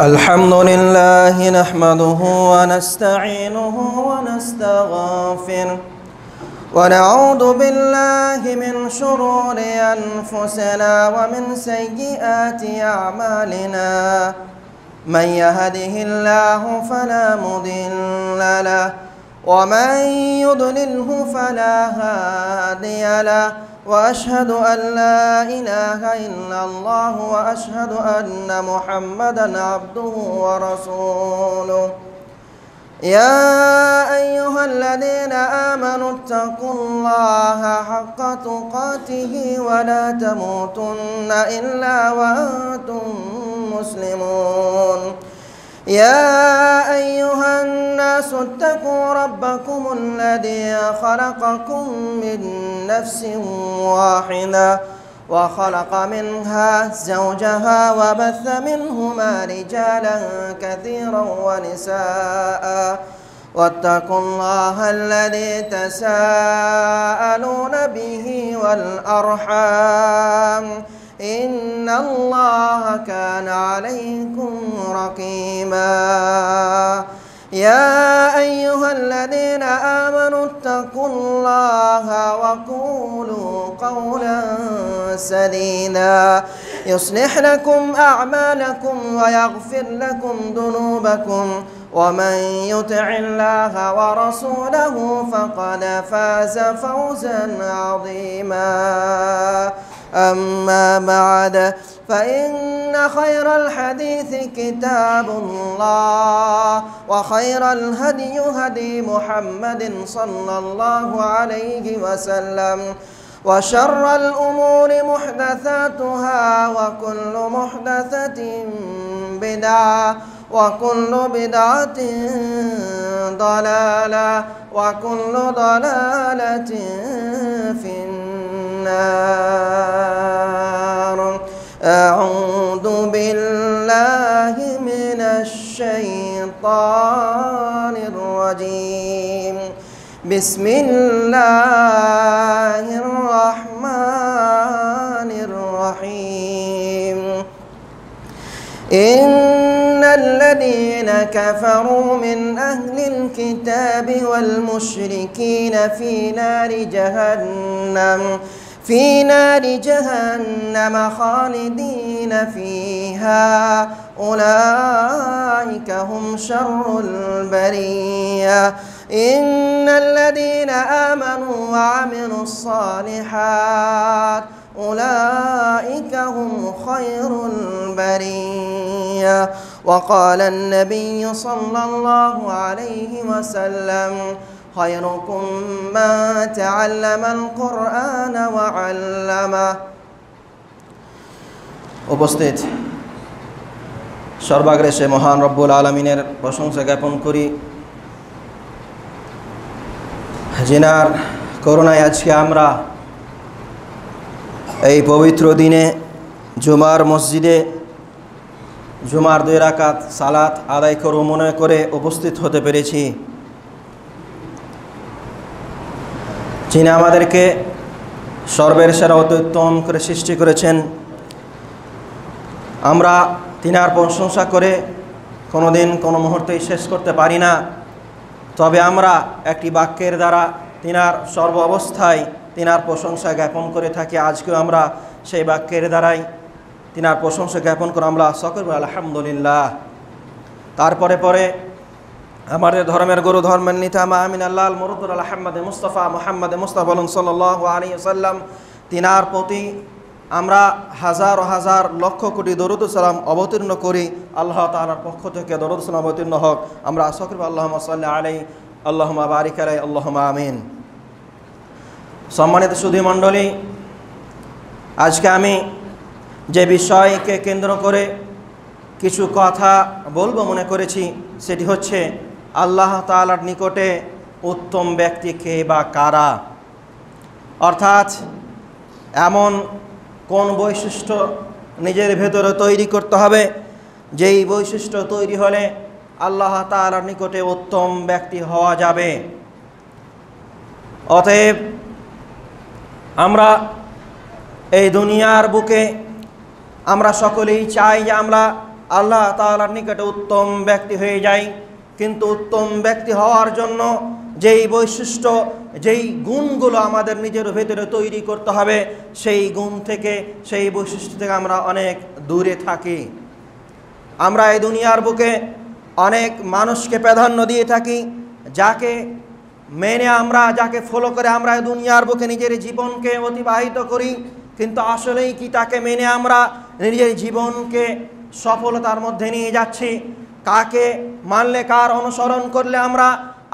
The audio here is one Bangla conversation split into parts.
الحمد لله نحمده ونستعينه ونستغفره ونعوذ بالله من شرور أنفسنا ومن سيئات أعمالنا من يهده الله فلا مضل له ومن يضلله فلا هادي له وأشهد أن لا إله إلا الله وأشهد أن محمدًا عبده ورسوله يا أيها الذين آمنوا اتقوا الله حق تقاته ولا تموتن إلا وأنتم مسلمون يا أيها الناس اتقوا ربكم الذي خلقكم من نفس واحدة وخلق منها زوجها وبث منهما رجالا كثيرا ونساء واتقوا الله الذي تساءلون به والأرحام إن الله كان عليكم رقيبا يا أيها الذين آمنوا اتقوا الله وقولوا قولا سديدا يصلح لكم أعمالكم ويغفر لكم ذنوبكم ومن يطع الله ورسوله فقد فاز فوزا عظيما أما بعد فإن خير الحديث كتاب الله وخير الهدي هدي محمد صلى الله عليه وسلم وشر الأمور محدثاتها وكل محدثة بدعة وكل بدعة ضلالة وكل ضلالة في النار أعوذ بالله من الشيطان الرجيم بسم الله الرحمن الرحيم إن الذين كفروا من أهل الكتاب والمشركين في نار جهنم خالدين فيها أولئك هم شر البرية إن الذين آمنوا وعملوا الصالحات أولئك هم خير البرية وقال النبي صلى الله عليه وسلم خيركم من تعلم القرآن وعلمه উপস্থিত সর্বাগ্রে মহান রব্বুল আলামিনের প্রশংসা জ্ঞাপন করি জিনার করুণায় আজকে আমরা এই পবিত্র দিনে জুমার মসজিদে জুমার 2 রাকাত সালাত আদায় করব মনে করে উপস্থিত হতে পেরেছি যিনি আমাদেরকে সর্বের সেরা অত্যুত্তম করে সৃষ্টি করেছেন আমরা তিনার প্রশংসা করে কোনোদিন কোনো মুহূর্তেই শেষ করতে পারি না তবে আমরা একটি বাক্যের দ্বারা তিনার সর্ব অবস্থায় তিনার প্রশংসা জ্ঞাপন করে থাকি আজকেও আমরা সেই বাক্যের দ্বারাই তিনার প্রশংসা জ্ঞাপন করে আমরা সকল আলহামদুলিল্লাহ তারপরে আমাদের ধর্মের গুরু ধর্মের নেতা আমিন আল্লাহ মুরুদুল আহমদ মুস্তাফা মোহাম্মদ মুস্তাফা সাল্লাল্লাহু আলাইহি ওয়াসাল্লাম তিনার প্রতি আমরা হাজার হাজার লক্ষ কোটি দরুদ সালাম অবতীর্ণ করি আল্লাহ তাআলার পক্ষ থেকে দরুদ সালাম অবতীর্ণ হোক আমরা সকল আল্লাহুম্মা সাল্লি আলাইহি আল্লাহুম্মা বারিক আলাইহি আল্লাহুম্মা আমিন সম্মানিত সুধী মণ্ডলী আজকে আমি যে বিষয়কে কেন্দ্র করে কিছু কথা বলবো মনে করেছি সেটি হচ্ছে আল্লাহ তাআলার নিকটে উত্তম ব্যক্তি কে বা কারা অর্থাৎ এমন কোন বৈশিষ্ট্য নিজের ভেতরে তৈরি করতে হবে যেই বৈশিষ্ট্য তৈরি হলে আল্লাহ তাআলার নিকটে উত্তম ব্যক্তি হওয়া যাবে অতএব আমরা এই দুনিয়ার বুকে আমরা সকলেই চাই যে আমরা আল্লাহ তাআলার নিকটে উত্তম ব্যক্তি হয়ে যাই। কিন্তু উত্তম ব্যক্তি হওয়ার জন্য যেই বৈশিষ্ট্য, যেই গুণগুলো আমাদের নিজের ভেতরে তৈরি করতে হবে, সেই গুণ থেকে, সেই বৈশিষ্ট্য থেকে আমরা অনেক দূরে থাকি। আমরা এই দুনিয়ার বুকে অনেক মানুষকে প্রাধান্য দিয়ে থাকি, যাকে মেনে আমরা, যাকে ফলো করে আমরা এই দুনিয়ার বুকে নিজের জীবনকে অতিবাহিত করি। কিন্তু আসলেই কি তাকে মেনে আমরা নিজের জীবনকে সফলতার মধ্যে নিয়ে যাচ্ছি? কাকে মানলে, কার অনুসরণ করলে আমরা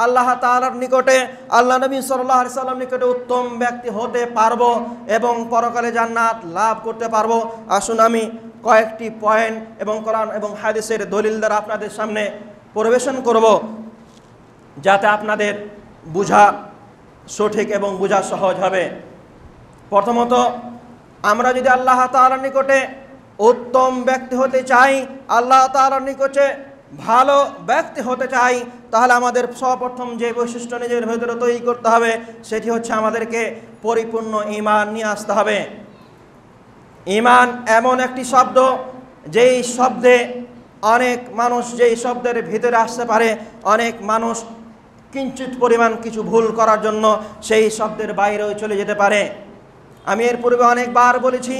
আল্লাহ তাআলার নিকটে, আল্লাহ নবী সাল্লাল্লাহু আলাইহি সাল্লাম নিকটে উত্তম ব্যক্তি হতে পারবো এবং পরকালে জান্নাত লাভ করতে পারবো? আসুন আমি কয়েকটি পয়েন্ট এবং কোরআন এবং হাদিসের দলিল দ্বারা আপনাদের সামনে পরিবেশন করব, যাতে আপনাদের বোঝা সঠিক এবং বোঝা সহজ হবে। প্রথমত, আমরা যদি আল্লাহ তাআলার নিকটে উত্তম ব্যক্তি হতে চাই, আল্লাহ তাআলার নিকটে ভালো ব্যক্তি হতে চাই, তাহলে আমাদের সর্বপ্রথম যে বৈশিষ্ট্য নিজের ভেতরে তৈরি করতে হবে সেটি হচ্ছে আমাদেরকে পরিপূর্ণ ঈমান নিয়ে আসতে হবে। ঈমান এমন একটি শব্দ, যেই শব্দে অনেক মানুষ, যেই শব্দের ভিতরে আসতে পারে অনেক মানুষ কিঞ্চিত পরিমাণ কিছু ভুল করার জন্য সেই শব্দের বাইরেও চলে যেতে পারে। আমি এর পূর্বে অনেকবার বলেছি,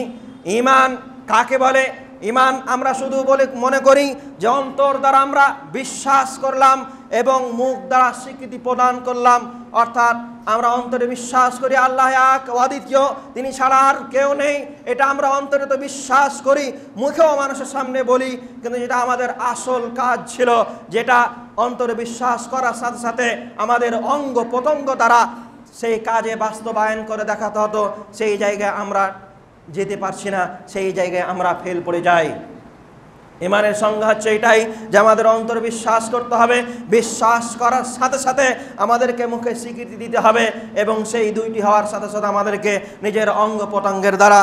ঈমান কাকে বলে? ঈমান আমরা শুধু বলে মনে করি যে অন্তর দ্বারা আমরা বিশ্বাস করলাম এবং মুখ দ্বারা স্বীকৃতি প্রদান করলাম, অর্থাৎ আমরা অন্তরে বিশ্বাস করি আল্লাহ এক, অদ্বিতীয়, তিনি ছাড়া আর কেউ নেই। এটা আমরা অন্তরে তো বিশ্বাস করি, মুখেও মানুষের সামনে বলি, কিন্তু যেটা আমাদের আসল কাজ ছিল, যেটা অন্তরে বিশ্বাস করার সাথে সাথে আমাদের অঙ্গ প্রত্যঙ্গ দ্বারা সেই কাজে বাস্তবায়ন করে দেখাতে হতো, সেই জায়গায় আমরা যেতে পারছি না, সেই জায়গায় আমরা ফেল পড়ে যাই। ঈমানের সংজ্ঞা হচ্ছে এটাই যে আমাদের অন্তরে বিশ্বাস করতে হবে, বিশ্বাস করার সাথে সাথে আমাদেরকে মুখে স্বীকৃতি দিতে হবে এবং সেই দুইটি হওয়ার সাথে সাথে আমাদেরকে নিজের অঙ্গ প্রত্যঙ্গের দ্বারা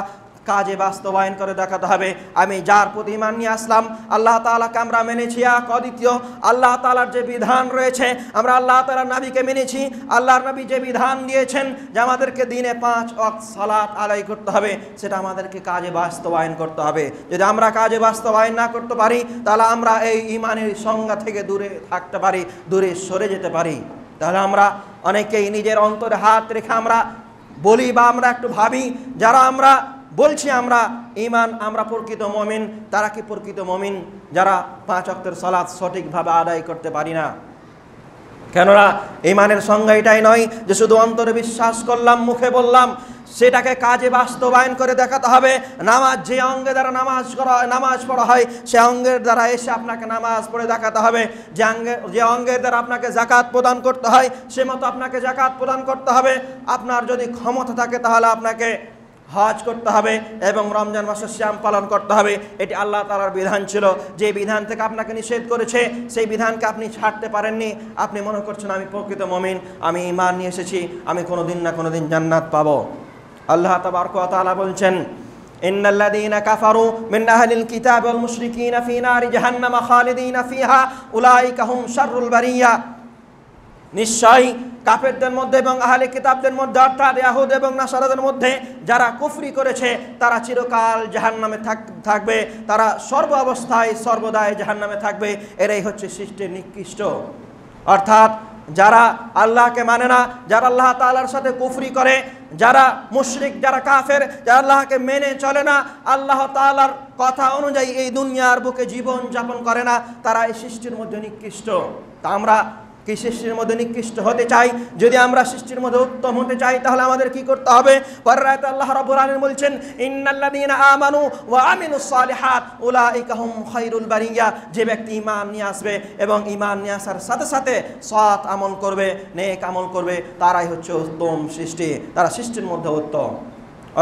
কাজে বাস্তবায়ন করে দেখাতে হবে। আমি যার প্রতি ঈমান নিয়ে আসলাম, আল্লাহ তাআলাকে আমরা মেনেছি এক, অদ্বিতীয়। আল্লাহ তাআলার যে বিধান রয়েছে, আমরা আল্লাহ তাআলার নবীকে মেনেছি, আল্লাহর নবী যে বিধান দিয়েছেন যে আমাদেরকে দিনে 5 ওয়াক্ত সালাত আদায় করতে হবে, সেটা আমাদেরকে কাজে বাস্তবায়ন করতে হবে। যদি আমরা কাজে বাস্তবায়ন না করতে পারি, তাহলে আমরা এই ঈমানের সংজ্ঞা থেকে দূরে থাকতে পারি, দূরে সরে যেতে পারি। তাহলে আমরা অনেকেই নিজের অন্তরে হাত রেখে আমরা বলি বা আমরা একটু ভাবি, যারা আমরা বলছি আমরা ঈমান, আমরা প্রকৃত মুমিন, তারা কি প্রকৃত মুমিন? যারা 5 ওয়াক্তের সালাত সঠিকভাবে আদায় করতে পারি না। কেননা ঈমানের সংজ্ঞা এটাই নয় যে শুধু অন্তরে বিশ্বাস করলাম, মুখে বললাম, সেটাকে কাজে বাস্তবায়ন করে দেখাতে হবে। নামাজ, যে অঙ্গে দ্বারা নামাজ পড়া হয়, সে অঙ্গের দ্বারা এসে আপনাকে নামাজ পড়ে দেখাতে হবে। যে অঙ্গের দ্বারা আপনাকে যাকাত প্রদান করতে হয়, সে মতো আপনাকে যাকাত প্রদান করতে হবে। আপনার যদি ক্ষমতা থাকে তাহলে আপনাকে হজ করতে হবে এবং রমজান মাসের সিয়াম পালন করতে হবে। এটি আল্লাহ তাআলার বিধান ছিল। যে বিধান থেকে আপনাকে নিষেধ করেছে, সেই বিধানকে আপনি ছাড়তে পারেননি। আপনি মনে করছেন আমি প্রকৃত মুমিন, আমি ঈমান নিয়ে এসেছি, আমি কোনোদিন না কোনোদিন জান্নাত পাবো। আল্লাহ তাবারক ওয়া তাআলা বলছেন, ইন্নাল্লাযীনা কাফারু মিন আহলিল কিতাবি ওয়াল মুশরিকিনা ফী নারি জাহান্নামা খালিদিনা ফীহা উলাইকা হুম শাররুল বারিয়া। নিশ্চয়ই কাফেরদের মধ্যে এবং আহলে কিতাবদের মধ্যে, অর্থাৎ ইহুদ এবং নাসারাদের মধ্যে যারা কুফরি করেছে, তারা চিরকাল জাহান্নামে থাকবে, তারা সর্ব অবস্থায় সর্বদাই জাহান্নামে থাকবে। এরাই হচ্ছে সৃষ্টির নিকৃষ্ট। অর্থাৎ যারা আল্লাহকে মানে না, যারা আল্লাহ তাআলার সাথে কুফরি করে, যারা মুশরিক, যারা কাফের, যারা আল্লাহকে মেনে চলে না, আল্লাহ তাআলার কথা অনুযায়ী এই দুনিয়ার বুকে জীবন যাপন করে না, তারা এই সৃষ্টির মধ্যে নিকৃষ্ট। তা আমরা কি সৃষ্টির মধ্যে নিকৃষ্ট হতে চাই? যদি আমরা সৃষ্টির মধ্যে উত্তম হতে চাই, তাহলে আমাদের কি করতে হবে? পরের আয়াতে আল্লাহ রাব্বুল আলামিন বলছেন, ইন্নাল্লাযীনা আমানু ওয়া আমিলুস সালিহাত উলাইকা হুম খায়রুল বারিয়া। যে ব্যক্তি ঈমান নিয়ে আসবে এবং ঈমান নিয়ে আসার সাথে সাথে সৎ আমল করবে, নেক আমল করবে, তারাই হচ্ছে উত্তম সৃষ্টি, তারা সৃষ্টির মধ্যে উত্তম।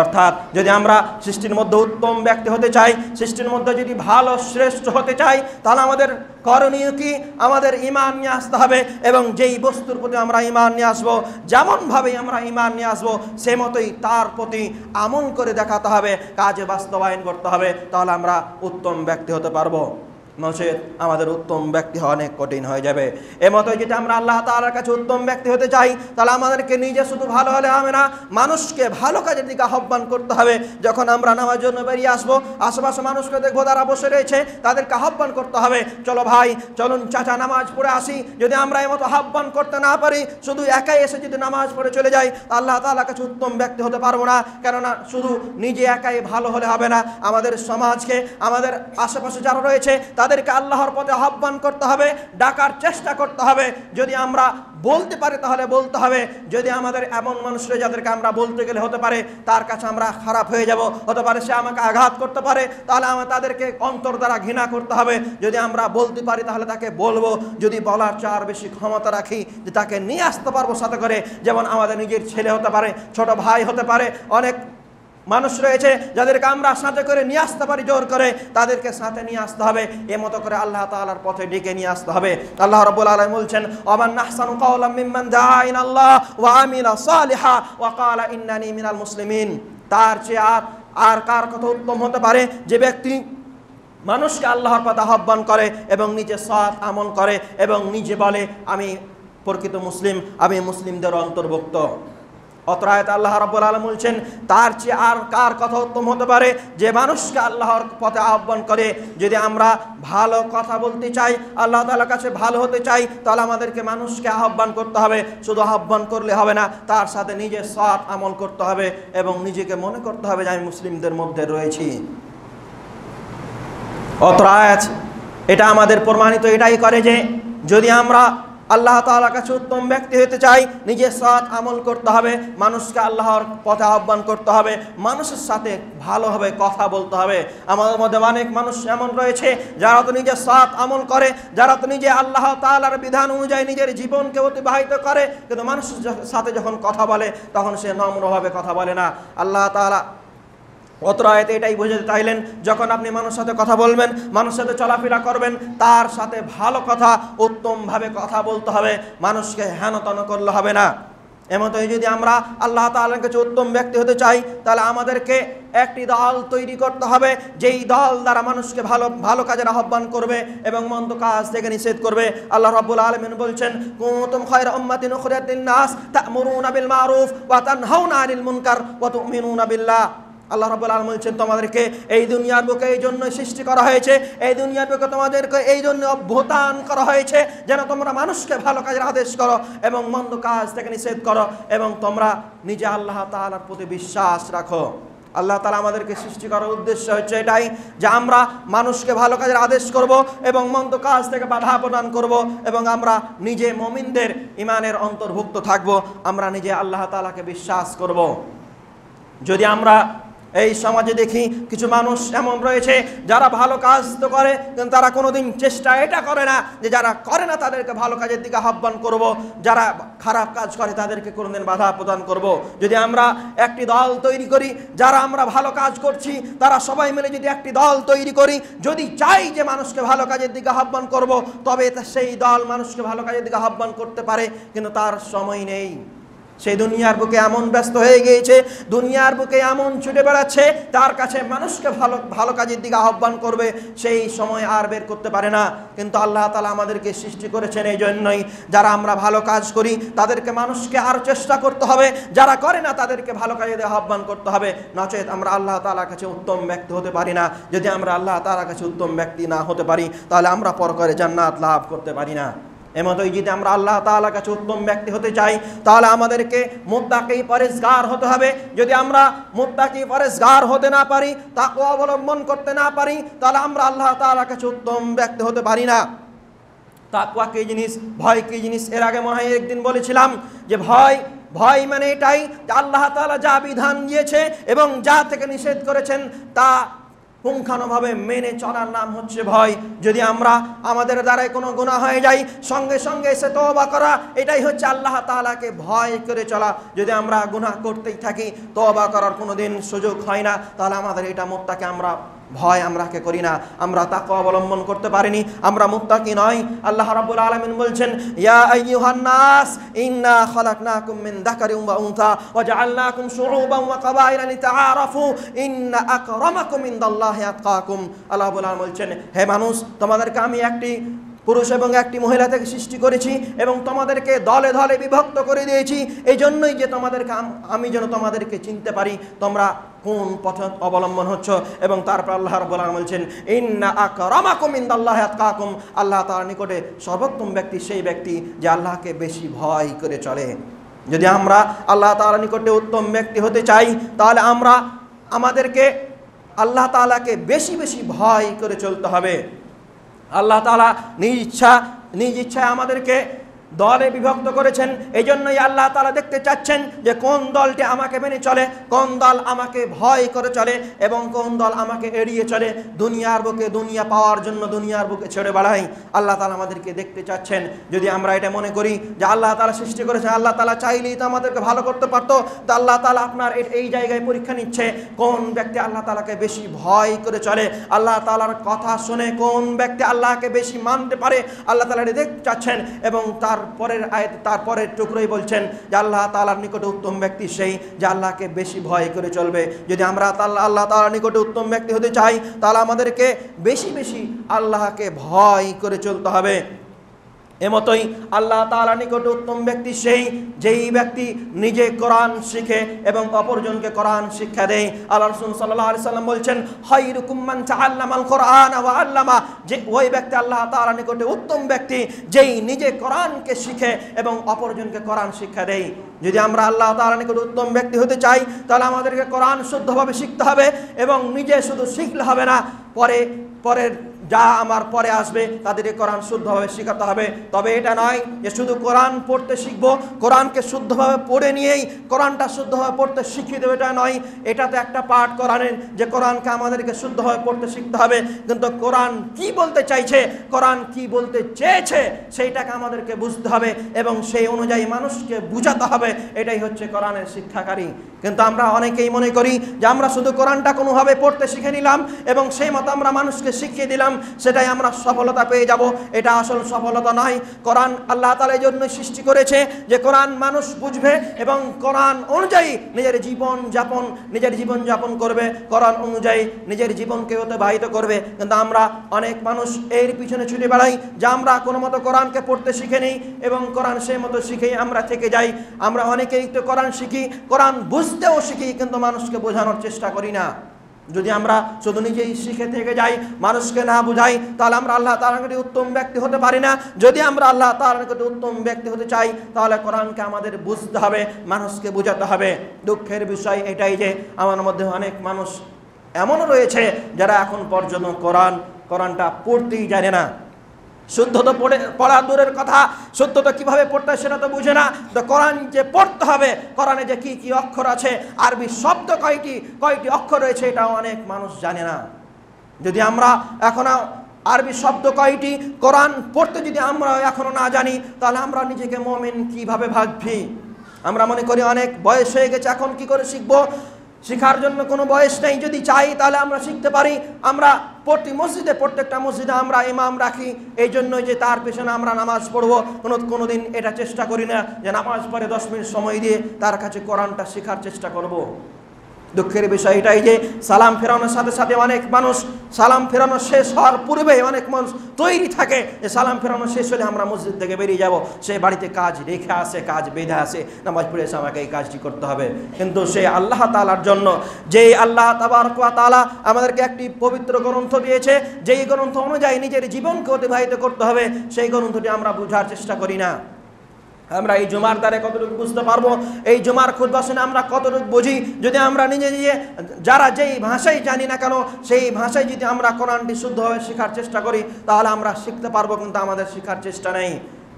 অর্থাৎ যদি আমরা সৃষ্টির মধ্যে উত্তম ব্যক্তি হতে চাই, সৃষ্টির মধ্যে যদি ভালো শ্রেষ্ঠ হতে চাই, তাহলে আমাদের করণীয় কি? আমাদের ঈমান নিয়ে আসতে হবে এবং যেই বস্তুর প্রতি আমরা ঈমান নিয়ে আসবো, যেমনভাবে আমরা ঈমান নিয়ে আসবো, সে মতোই তার প্রতি আমল করে দেখাতে হবে, কাজে বাস্তবায়ন করতে হবে, তাহলে আমরা উত্তম ব্যক্তি হতে পারবো। নচেত আমাদের উত্তম ব্যক্তি হওয়া অনেক কঠিন হয়ে যাবে। এমতই যদি আমরা আল্লাহ তাআলার কাছে উত্তম ব্যক্তি হতে চাই, তাহলে আমাদেরকে নিজে শুধু ভালো হলে হবে না, মানুষকে ভালো কাজের দিকে আহ্বান করতে হবে। যখন আমরা নামাজের জন্য বেরিয়ে আসবো, আশেপাশে মানুষকে দেখবো তারা বসে রয়েছে, তাদেরকে আহ্বান করতে হবে, চলো ভাই, চলুন চাচা নামাজ পড়ে আসি। যদি আমরা এমতো আহ্বান করতে না পারি, শুধু একাই এসে যদি নামাজ পড়ে চলে যাই, আল্লাহ তাআলার কাছে উত্তম ব্যক্তি হতে পারবো না। কেননা শুধু নিজে একাই ভালো হলে হবে না, আমাদের সমাজকে, আমাদের আশেপাশে যারা রয়েছে তাদেরকে আল্লাহর পথে আহ্বান করতে হবে, ডাকার চেষ্টা করতে হবে। যদি আমরা বলতে পারি তাহলে বলতে হবে। যদি আমাদের এমন মানুষরা যাদেরকে আমরা বলতে গেলে হতে পারে তার কাছে আমরা খারাপ হয়ে যাব, হতে পারে সে আমাকে আঘাত করতে পারে, তাহলে আমরা তাদেরকে অন্তর দ্বারা ঘৃণা করতে হবে। যদি আমরা বলতে পারি তাহলে তাকে বলবো। যদি বলার চার বেশি ক্ষমতা রাখি যে তাকে নিয়ে আসতে পারবো সাথে করে, যেমন আমাদের নিজের ছেলে হতে পারে, ছোট ভাই হতে পারে, অনেক মানুষ রয়েছে যাদেরকে আমরা সাথে করে নিয়ে আসতে পারি, জোর করে তাদেরকে সাথে নিয়ে আসতে হবে। এমতো করে আল্লাহ তাআলার পথে ডেকে নিয়ে আসতে হবে। আল্লাহ রাব্বুল আলামিন বলছেন, ওয়ামান আহসানু কাওলাম মিম্মান দাআ ইলাল্লাহ ওয়া আমিলা সালিহা ওয়া ক্বালা ইন্নানি মিনাল মুসলিমিন। তার চেয়ে আর কার কথা উত্তম হতে পারে যে ব্যক্তি মানুষকে আল্লাহর পথে আহ্বান করে এবং নিজে সৎ আমল করে এবং নিজে বলে আমি প্রকৃত মুসলিম, আমি মুসলিমদের অন্তর্ভুক্ত। অত্র আয়াতে আল্লাহ রাব্বুল আলামিন বলছেন, তার চেয়ে আর কার কথা উত্তম হতে পারে যে মানুষকে আল্লাহর পথে আহ্বান করে। যদি আমরা ভালো কথা বলতে চাই, আল্লাহ তাআলার কাছে ভালো হতে চাই, তাহলে আমাদেরকে মানুষকে আহ্বান করতে হবে। শুধু আহ্বান করলে হবে না, তার সাথে নিজে সৎ আমল করতে হবে এবং নিজেকে মনে করতে হবে যে আমি মুসলিমদের মধ্যে রয়েছি। অত্র আয়াত এটা আমাদের প্রমাণিত এটাই করে যে যদি আমরা আল্লাহ তাআলার কাছে উত্তম ব্যক্তি হতে চাই, নিজে সৎ আমল করতে হবে, মানুষকে আল্লাহর পথে আহ্বান করতে হবে, মানুষের সাথে ভালোভাবে কথা বলতে হবে। আমাদের মধ্যে অনেক মানুষ এমন রয়েছে যারা তো নিজে সৎ আমল করে, যারা তো নিজে আল্লাহ তাআলার বিধান অনুযায়ী নিজের জীবনকে অতিবাহিত করে, কিন্তু মানুষের সাথে যখন কথা বলে তখন সে নম্রভাবে কথা বলে না। আল্লাহ তাআলা অত্র আয়াতে এটাই বোঝাতে চাইলেন, যখন আপনি মানুষের সাথে কথা বলবেন, মানুষের সাথে চলাফেরা করবেন, তার সাথে ভালো কথা, উত্তমভাবে কথা বলতে হবে, মানুষকে হেনতন করলে হবে না। এমতই যদি আমরা আল্লাহ তাআলার কাছে উত্তম ব্যক্তি হতে চাই, তাহলে আমাদেরকে একটি দল তৈরি করতে হবে, যেই দল দ্বারা মানুষকে ভালো কাজের আহ্বান করবে এবং মন্দ কাজ থেকে নিষেধ করবে। আল্লাহ রাব্বুল আলামিন বলছেন, কুনতুম খায়রা উম্মাতিন উখরিজাত লিন-নাস তা'মুরুনা বিল মারুফ ওয়া তানহাউনা আনিল মুনকার ওয়া তু'মিনুনা বিল্লাহ। আল্লাহ রাব্বুল আলামিন বলছেন, তোমাদেরকে এই দুনিয়ার বুকে এই জন্য সৃষ্টি করা হয়েছে, এই দুনিয়ার বুকে তোমাদেরকে এই জন্য অভ্যুত্থান করা হয়েছে যেন তোমরা মানুষকে ভালো কাজের আদেশ করো এবং মন্দ কাজ থেকে নিষেধ করো এবং তোমরা নিজে আল্লাহ তাআলার প্রতি বিশ্বাস রাখো। আল্লাহ তাআলা আমাদেরকে সৃষ্টি করার উদ্দেশ্য হচ্ছে এটাই যে আমরা মানুষকে ভালো কাজের আদেশ করব এবং মন্দ কাজ থেকে বাধা প্রদান করব এবং আমরা নিজে মুমিনদের ঈমানের অন্তর্ভুক্ত থাকব, আমরা নিজে আল্লাহ তাআলাকে বিশ্বাস করব। যদি আমরা এই সমাজে দেখি কিছু মানুষ এমন রয়েছে যারা ভালো কাজ তো করে, কিন্তু তারা কোনোদিন চেষ্টা এটা করে না যে যারা করে না তাদেরকে ভালো কাজের দিকে আহ্বান করব, যারা খারাপ কাজ করে তাদেরকে কোনোদিন বাধা প্রদান করব। যদি আমরা একটি দল তৈরি করি, যারা আমরা ভালো কাজ করছি তারা সবাই মিলে যদি একটি দল তৈরি করি, যদি চাই যে মানুষকে ভালো কাজের দিকে আহ্বান করব, তবে সেই দল মানুষকে ভালো কাজের দিকে আহ্বান করতে পারে, কিন্তু তার সময় নেই। সেই দুনিয়ার বুকে এমন ব্যস্ত হয়ে গিয়েছে, দুনিয়ার বুকে এমন ছুটে বেড়াচ্ছে, তার কাছে মানুষকে ভালো কাজের দিকে আহ্বান করবে সেই সময় আর বের করতে পারে না। কিন্তু আল্লাহ তাআলা আমাদেরকে সৃষ্টি করেছেন এই জন্যই, যারা আমরা ভালো কাজ করি তাদেরকে মানুষকে আরও চেষ্টা করতে হবে, যারা করে না তাদেরকে ভালো কাজে দিয়ে আহ্বান করতে হবে, নচেত আমরা আল্লাহ তাআলার কাছে উত্তম ব্যক্তি হতে পারি না। যদি আমরা আল্লাহ তাআলার কাছে উত্তম ব্যক্তি না হতে পারি, তাহলে আমরা পরকালে জান্নাত লাভ করতে পারি না। এমতই যদি আমরা আল্লাহ তাআলার কাছে উত্তম ব্যক্তি হতে চাই, তাহলে আমাদেরকে মুত্তাকি পরেজগার হতে হবে। যদি আমরা মুত্তাকি পরেজগার হতে না পারি, তাকওয়া অবলম্বন করতে না পারি, তাহলে আমরা আল্লাহ তাআলার কাছে উত্তম ব্যক্তি হতে পারি না। তাকওয়া কি জিনিস, ভয় কি জিনিস, এর আগে মনে হয় একদিন বলেছিলাম যে ভয় মানে এটাই যে আল্লাহ তাআলা যা বিধান দিয়েছে এবং যা থেকে নিষেধ করেছেন তা পুঙ্খানুভাবে মেনে চলার নাম হচ্ছে ভয়। যদি আমরা আমাদের দ্বারাই কোনো গুনাহ হয়ে যায়, সঙ্গে সঙ্গে এসে তওবা করা, এটাই হচ্ছে আল্লাহ তাআলাকে ভয় করে চলা। যদি আমরা গুনাহ করতেই থাকি, তওবা করার কোনো দিন সুযোগ হয় না, তাহলে আমাদের এটা মুত্তাকি আমরা ভয় আমরা কে করি না, আমরা তাকওয়া অবলম্বন করতে পারিনি, আমরা মুত্তাকি নই। আল্লাহ রাব্বুল আলামিন বলছেন, ইয়া আইয়ুহান নাস ইন্না খালাকনাকুম মিন যাকারিন ওয়া উনসা ওয়া জাআলনাকুম শুউবান ওয়া কাবাইলা লিতাআরাফু ইন্না আকরামাকুম ইনদাল্লাহি আতকাকুম। আল্লাহ রাব্বুল আলামিন বলছেন, হে মানুষ, তোমাদেরকে আমি একটি পুরুষ এবং একটি মহিলা থেকে সৃষ্টি করেছি এবং তোমাদেরকে দলে দলে বিভক্ত করে দিয়েছি, এই জন্যই যে তোমাদেরকে আমি যেন তোমাদেরকে চিনতে পারি তোমরা কোন পথ অবলম্বন হচ্ছ। এবং তারপর আল্লাহ রাব্বুল আলামিন বলছেন, ইন্না আকরামাকুম ইনদাল্লাহি আতকাকুম, আল্লাহ তাআলার নিকটে সর্বোত্তম ব্যক্তি সেই ব্যক্তি যে আল্লাহকে বেশি ভয় করে চলে। যদি আমরা আল্লাহ তাআলার নিকটে উত্তম ব্যক্তি হতে চাই, তাহলে আমরা আমাদেরকে আল্লাহ তাআলাকে বেশি বেশি ভয় করে চলতে হবে। আল্লাহ তাআলা নিজ ইচ্ছায় আমাদেরকে দলে বিভক্ত করেছেন, এই জন্যই আল্লাহ তাআলা দেখতে চাচ্ছেন যে কোন দলটি আমাকে মেনে চলে, কোন দল আমাকে ভয় করে চলে এবং কোন দল আমাকে এড়িয়ে চলে। দুনিয়ার বুকে দুনিয়া পাওয়ার জন্য দুনিয়ার বুকে ছেড়ে বেড়াই, আল্লাহ তাআলা আমাদেরকে দেখতে চাচ্ছেন। যদি আমরা এটা মনে করি যে আল্লাহ তাআলা সৃষ্টি করেছেন, আল্লাহ তাআলা চাইলেই তো আমাদেরকে ভালো করতে পারতো, তো আল্লাহ তাআলা আপনার এই জায়গায় পরীক্ষা নিচ্ছে কোন ব্যক্তি আল্লাহ তাআলাকে বেশি ভয় করে চলে, আল্লাহ তাআলার কথা শুনে কোন ব্যক্তি আল্লাহকে বেশি মানতে পারে। আল্লাহ তাআলা এটা দেখতে চাচ্ছেন এবং তারপরের টুকরোই বলছেন যে আল্লাহ তাআলার নিকটে উত্তম ব্যক্তি সেই যে আল্লাহকে বেশি ভয় করে চলবে। যদি আমরা আল্লাহ তাআলার নিকটে উত্তম ব্যক্তি হতে চাই, তাহলে আমাদেরকে বেশি বেশি আল্লাহকে ভয় করে চলতে হবে। এমতই আল্লাহ তাআলার নিকটে উত্তম ব্যক্তি সেই যেই ব্যক্তি নিজে কোরআন শিখে এবং অপরজনকে কোরআন শিক্ষা দেয়। আল্লাহ রাসূল সাল্লাল্লাহু আলাইহি সাল্লাম বলছেন, খায়রুকুম মান তাআল্লামাল কোরআন ওয়া আল্লামা, যে ওই ব্যক্তি আল্লাহ তাআলার নিকটে উত্তম ব্যক্তি যেই নিজে কোরআনকে শিখে এবং অপরজনকে কোরআন শিক্ষা দেয়। যদি আমরা আল্লাহ তাআলার নিকটে উত্তম ব্যক্তি হতে চাই, তাহলে আমাদেরকে কোরআন শুদ্ধভাবে শিখতে হবে এবং নিজে শুধু শিখলে হবে না, পরের যা আমার পরে আসবে তাদেরকে কোরআন শুদ্ধভাবে শেখাতে হবে। তবে এটা নয় যে শুধু কোরআন পড়তে শিখবো, কোরআনকে শুদ্ধভাবে পড়ে নিয়েই কোরআনটা শুদ্ধভাবে পড়তে শিখিয়ে দেবে, এটা নয়। এটা তো একটা পার্ট কোরআনের, যে কোরআনকে আমাদেরকে শুদ্ধভাবে পড়তে শিখতে হবে, কিন্তু কোরআন কি বলতে চাইছে, কোরআন কি বলতে চেয়েছে সেইটাকে আমাদেরকে বুঝতে হবে এবং সেই অনুযায়ী মানুষকে বুঝাতে হবে। এটাই হচ্ছে কোরআনের শিক্ষাকারী। কিন্তু আমরা অনেকেই মনে করি যে আমরা শুধু কোরআনটা কোনোভাবে পড়তে শিখে নিলাম এবং সেই মতো আমরা মানুষকে শিখিয়ে দিলাম, সেটাই আমরা সফলতা পেয়ে যাব। এটা আসল সফলতা নয়। কোরআন আল্লাহ তাআলা এই জন্য সৃষ্টি করেছে যে কোরআন মানুষ বুঝবে এবং কোরআন অনুযায়ী নিজের জীবন যাপন করবে, কোরআন অনুযায়ী নিজের জীবনকে অতিবাহিত করবে। কিন্তু আমরা অনেক মানুষ এর পিছনে ছুটে বেড়াই যে আমরা কোনো মতো কোরআনকে পড়তে শিখে নিই এবং কোরআন সেই মতো শিখেই আমরা থেকে যাই। আমরা অনেকেই তো কোরআন শিখি, কোরআন বুঝতেও শিখি, কিন্তু মানুষকে বোঝানোর চেষ্টা করি না। যদি আমরা শুধু নিজেই শিখে থেকে যাই, মানুষকে না বুঝাই, তাহলে আমরা আল্লাহ তাআলার নিকটে উত্তম ব্যক্তি হতে পারি না। যদি আমরা আল্লাহ তাআলার নিকটে উত্তম ব্যক্তি হতে চাই, তাহলে কোরআনকে আমাদের বুঝতে হবে, মানুষকে বোঝাতে হবে। দুঃখের বিষয় এটাই যে আমার মধ্যে অনেক মানুষ এমনও রয়েছে যারা এখন পর্যন্ত কোরআনটা পড়তেই জানে না। শুদ্ধ তো পড়া দূরের কথা, শুদ্ধ তো কীভাবে পড়তে হয় সেটা তো বুঝে না। তো কোরআন যে পড়তে হবে, কোরআনে যে কি কি অক্ষর আছে, আরবি শব্দ কয়টি অক্ষর রয়েছে, এটাও অনেক মানুষ জানে না। যদি আমরা এখনো আরবি শব্দ কয়টি, কোরআন পড়তে যদি আমরা এখনো না জানি, তাহলে আমরা নিজেকে মুমিন কিভাবে ভাবছি? আমরা মনে করি অনেক বয়স হয়ে গেছে, এখন কি করে শিখবো? শেখার জন্য কোনো বয়স নেই। যদি চাই তাহলে আমরা শিখতে পারি। আমরা প্রত্যেকটা মসজিদে আমরা ইমাম রাখি, এই জন্যই যে তার পেছনে আমরা নামাজ পড়বো। কোনোদিন এটা চেষ্টা করি না যে নামাজ পড়ে 10 মিনিট সময় দিয়ে তার কাছে কোরআনটা শেখার চেষ্টা করব। দুঃখের বিষয় এটাই যে সালাম ফেরানোর সাথে সাথে অনেক মানুষ সালাম ফেরানো শেষ হওয়ার পূর্বে অনেক মানুষ তৈরি থাকে যে সালাম ফেরানো শেষ হলে আমরা মসজিদ থেকে বেরিয়ে যাব। সে বাড়িতে কাজ রেখে আসে, কাজ বেঁধে আসে, নামাজ পড়ে এসে আমাকে এই কাজটি করতে হবে। কিন্তু সে আল্লাহ তাআলার জন্য, যেই আল্লাহ তাবারক ওয়া তাআলা আমাদেরকে একটি পবিত্র গ্রন্থ দিয়েছে, যেই গ্রন্থ অনুযায়ী নিজের জীবনকে অতিবাহিত করতে হবে, সেই গ্রন্থটি আমরা বোঝার চেষ্টা করি না। আমরা এই জুমার দ্বারা কতটুকু বুঝতে পারবো, এই জুমার খুতবা শুনে আমরা কতটুকু বুঝি? যদি আমরা নিজে যারা যেই ভাষায় জানি না কেন, সেই ভাষায় যদি আমরা কোরআনটি শুদ্ধভাবে শেখার চেষ্টা করি, তাহলে আমরা শিখতে পারবো, কিন্তু আমাদের শেখার চেষ্টা নেই।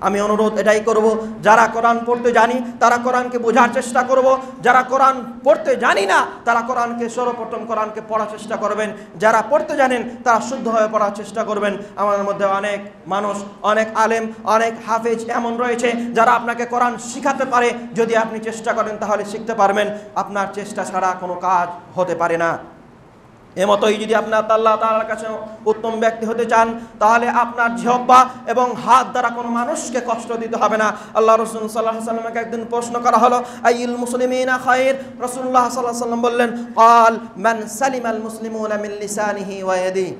আমি অনুরোধ এটাই করব, যারা কোরআন পড়তে জানি তারা কোরআনকে বোঝার চেষ্টা করব, যারা কোরআন পড়তে জানি না তারা কোরআনকে সর্বপ্রথম কোরআনকে পড়ার চেষ্টা করবেন, যারা পড়তে জানেন তারা শুদ্ধভাবে পড়ার চেষ্টা করবেন। আমাদের মধ্যে অনেক মানুষ, অনেক আলেম, অনেক হাফেজ এমন রয়েছে যারা আপনাকে কোরআন শিখাতে পারে। যদি আপনি চেষ্টা করেন তাহলে শিখতে পারবেন। আপনার চেষ্টা ছাড়া কোনো কাজ হতে পারে না। এমতই যদি আপনি আল্লাহ তাআলার কাছে উত্তম ব্যক্তি হতে চান, তাহলে আপনার জিহ্বা এবং হাত দ্বারা কোনো মানুষকে কষ্ট দিতে হবে না। আল্লাহ রাসূল সাল্লাল্লাহু আলাইহি ওয়াসাল্লামকে একদিন প্রশ্ন করা হলো, আইয়ুল মুসলিমিনা খায়র? রাসূলুল্লাহ সাল্লাল্লাহু আলাইহি ওয়াসাল্লাম বললেন, ক্বাল মান সালিমাল মুসলিমুনা মিন লিসানিহি ওয়া ইয়াদিহি।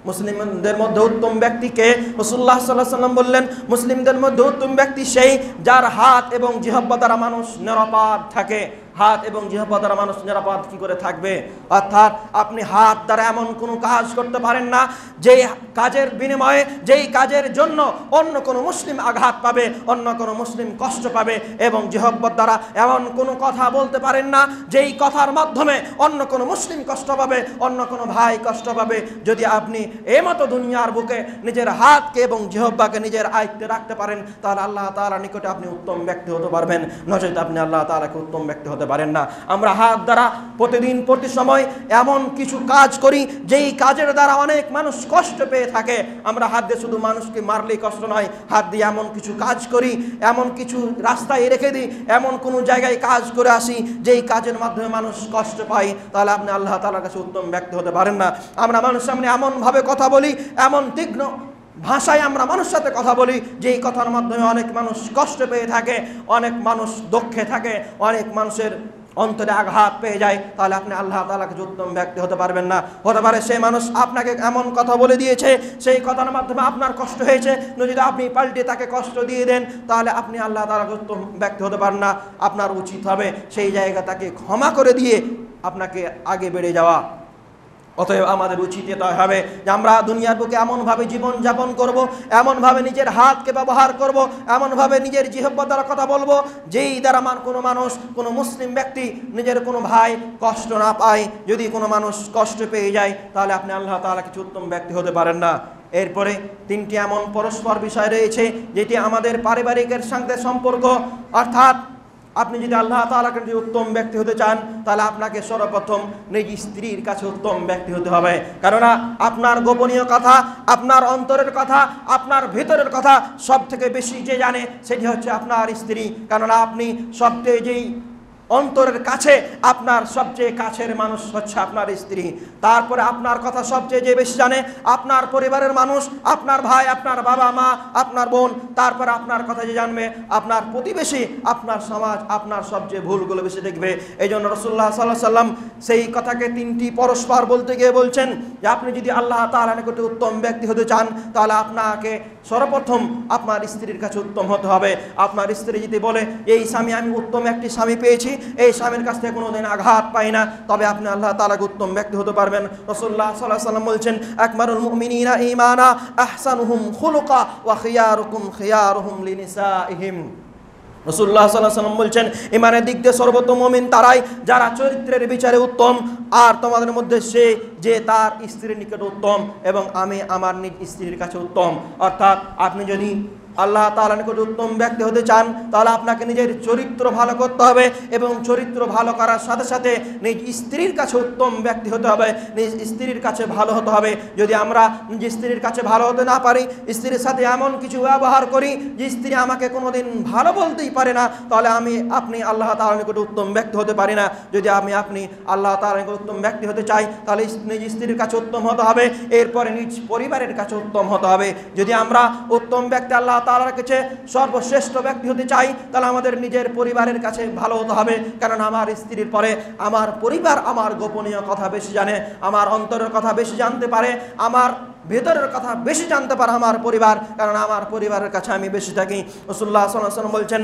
মুসলিমদের মধ্যে উত্তম ব্যক্তিকে? রাসূলুল্লাহ সাল্লাল্লাহু আলাইহি ওয়াসাল্লাম বললেন, মুসলিমদের মধ্যে উত্তম ব্যক্তি সেই যার হাত এবং জিহ্বা দ্বারা মানুষ নিরাপদ থাকে। হাত এবং জিহ্বা দ্বারা মানুষ নিরাপদ কি করে থাকবে? অর্থাৎ আপনি হাত দ্বারা এমন কোনো কাজ করতে পারেন না যেই কাজের বিনিময়ে, যেই কাজের জন্য অন্য কোনো মুসলিম আঘাত পাবে, অন্য কোনো মুসলিম কষ্ট পাবে। এবং জিহ্বা দ্বারা এমন কোনো কথা বলতে পারেন না যেই কথার মাধ্যমে অন্য কোনো মুসলিম কষ্ট পাবে, অন্য কোনো ভাই কষ্ট পাবে। যদি আপনি এই মতো দুনিয়ার বুকে নিজের হাতকে এবং জিহ্বাকে নিজের আয়ত্তে রাখতে পারেন, তাহলে আল্লাহ তাআলার নিকটে আপনি উত্তম ব্যক্তি হতে পারবেন, নচেত আপনি আল্লাহ তাআলাকে উত্তম ব্যক্তি হতে পারেন না। আমরা হাত দ্বারা প্রতিদিন প্রতি সময় এমন কিছু কাজ করি যেই কাজের দ্বারা অনেক মানুষ কষ্ট পেয়ে থাকে। আমরা হাত দিয়ে শুধু মানুষকে মারলেই কষ্ট নয়, হাত দিয়ে এমন কিছু কাজ করি, এমন কিছু রাস্তায় রেখে দিই, এমন কোনো জায়গায় কাজ করে আসি যেই কাজের মাধ্যমে মানুষ কষ্ট পায়, তাহলে আপনি আল্লাহ তাআলার কাছে উত্তম ব্যক্তি হতে পারেন না। আমরা মানুষের সামনে এমনভাবে কথা বলি, এমন তীক্ষ্ণ ভাষায় আমরা মানুষের সাথে কথা বলি যেই কথার মাধ্যমে অনেক মানুষ কষ্ট পেয়ে থাকে, অনেক মানুষ দুঃখে থাকে, অনেক মানুষের অন্তরে আঘাত পেয়ে যায়, তাহলে আপনি আল্লাহ তাআলাকে উত্তম ব্যক্তি হতে পারবেন না। হতে পারে সেই মানুষ আপনাকে এমন কথা বলে দিয়েছে, সেই কথার মাধ্যমে আপনার কষ্ট হয়েছে, যদি আপনি পাল্টে তাকে কষ্ট দিয়ে দেন, তাহলে আপনি আল্লাহ তাআলাকে উত্তম ব্যক্তি হতে পারেন না। আপনার উচিত হবে সেই জায়গা তাকে ক্ষমা করে দিয়ে আপনাকে আগে বেড়ে যাওয়া। অতএব আমাদের উচিত এটা হবে যে আমরা দুনিয়ার বুকে এমনভাবে জীবনযাপন করব, এমনভাবে নিজের হাতকে ব্যবহার করব, এমনভাবে নিজের জিহ্বা দ্বারা কথা বলবো যেই দ্বারা কোনো মানুষ, কোনো মুসলিম ব্যক্তি, নিজের কোনো ভাই কষ্ট না পায়। যদি কোনো মানুষ কষ্ট পেয়ে যায়, তাহলে আপনি আল্লাহ তাআলার কিছু উত্তম ব্যক্তি হতে পারেন না। এরপরে তিনটি এমন পরস্পর বিষয় রয়েছে যেটি আমাদের পারিবারিকের সঙ্গে সম্পর্ক। অর্থাৎ আপনি যদি আল্লাহ তাআলার কাছে উত্তম ব্যক্তি হতে চান, তাহলে আপনাকে সর্বপ্রথম নিজ স্ত্রীর কাছে উত্তম ব্যক্তি হতে হবে। কেননা আপনার গোপনীয় কথা, আপনার অন্তরের কথা, আপনার ভিতরের কথা সব থেকে বেশি যে জানে সেটি হচ্ছে আপনার স্ত্রী। কেননা আপনি সবচেয়ে যেই অন্তরের কাছে, আপনার সবচেয়ে কাছের মানুষ হচ্ছে আপনার স্ত্রী। তারপরে আপনার কথা সবচেয়ে যে বেশি জানে আপনার পরিবারের মানুষ, আপনার ভাই, আপনার বাবা মা, আপনার বোন। তারপরে আপনার কথা যে জানবে আপনার প্রতিবেশী, আপনার সমাজ, আপনার সবচেয়ে ভুলগুলো বেশি দেখবে। এই জন্য রাসূলুল্লাহ সাল্লাল্লাহু আলাইহি ওয়াসাল্লাম সেই কথাকে তিনটি পরস্পর বলতে গিয়ে বলছেন যে আপনি যদি আল্লাহ তাআলার নিকটে উত্তম ব্যক্তি হতে চান, তাহলে আপনাকে সর্বপ্রথম আপনার স্ত্রীর কাছে উত্তম হতে হবে। আপনার স্ত্রী যদি বলে এই স্বামী, আমি উত্তম একটি স্বামী পেয়েছি, এই স্বামীর কাছ থেকে কোনোদিন আঘাত পাই না, তবে আপনি আল্লাহ তাআলাকে উত্তম ব্যক্তি হতে পারবেন। রাসূলুল্লাহ সাল্লাল্লাহু আলাইহি ওয়াসাল্লাম বলছেন, আকমারুল মুমিনিনা ঈমানা আহসানুহুম খুলুকা ওয়া খিয়ারুকুম খিয়ারুহুম লিনিসাইহিম। রাসূলুল্লাহ সাল্লাল্লাহু আলাইহি ওয়াসাল্লাম বলছেন, ঈমানের দিক দিয়ে সর্বোত্তম মুমিন তারাই যারা চরিত্রের বিচারে উত্তম। আর তোমাদের মধ্যে সে যে তার স্ত্রীর নিকটে উত্তম, এবং আমি আমার নিজ স্ত্রীর কাছে উত্তম। অর্থাৎ আপনি যদি আল্লাহ তাআলার নিকট উত্তম ব্যক্তি হতে চান, তাহলে আপনাকে নিজের চরিত্র ভালো করতে হবে, এবং চরিত্র ভালো করার সাথে সাথে নিজ স্ত্রীর কাছে উত্তম ব্যক্তি হতে হবে, নিজ স্ত্রীর কাছে ভালো হতে হবে। যদি আমরা নিজ স্ত্রীর কাছে ভালো হতে না পারি, স্ত্রীর সাথে এমন কিছু ব্যবহার করি যে স্ত্রী আমাকে কোনোদিন ভালো বলতেই পারে না, তাহলে আপনি আল্লাহ তাআলার নিকট উত্তম ব্যক্তি হতে পারি না। যদি আপনি আল্লাহ তাআলার নিকট উত্তম ব্যক্তি হতে চাই, তাহলে নিজ স্ত্রীর কাছে উত্তম হতে হবে, এরপরে নিজ পরিবারের কাছে উত্তম হতে হবে। যদি আমরা উত্তম ব্যক্তি আল্লাহ তাআলার কাছে সর্বশ্রেষ্ঠ ব্যক্তি হতে চাই, তাহলে আমাদের নিজের পরিবারের কাছে ভালো হতে হবে। কারণ আমার স্ত্রীর পরে আমার পরিবার আমার গোপনীয় কথা বেশি জানে, আমার অন্তরের কথা বেশি জানতে পারে, আমার ভেতরের কথা বেশি জানতে পারে আমার পরিবার, কারণ আমার পরিবারের কাছে আমি বেশি থাকি। রাসূলুল্লাহ সাল্লাল্লাহু আলাইহি ওয়াসাল্লাম বলছেন,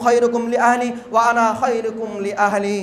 খায়রুকুম লি আহলি ওয়া আনা খায়রুকুম লি আহলি।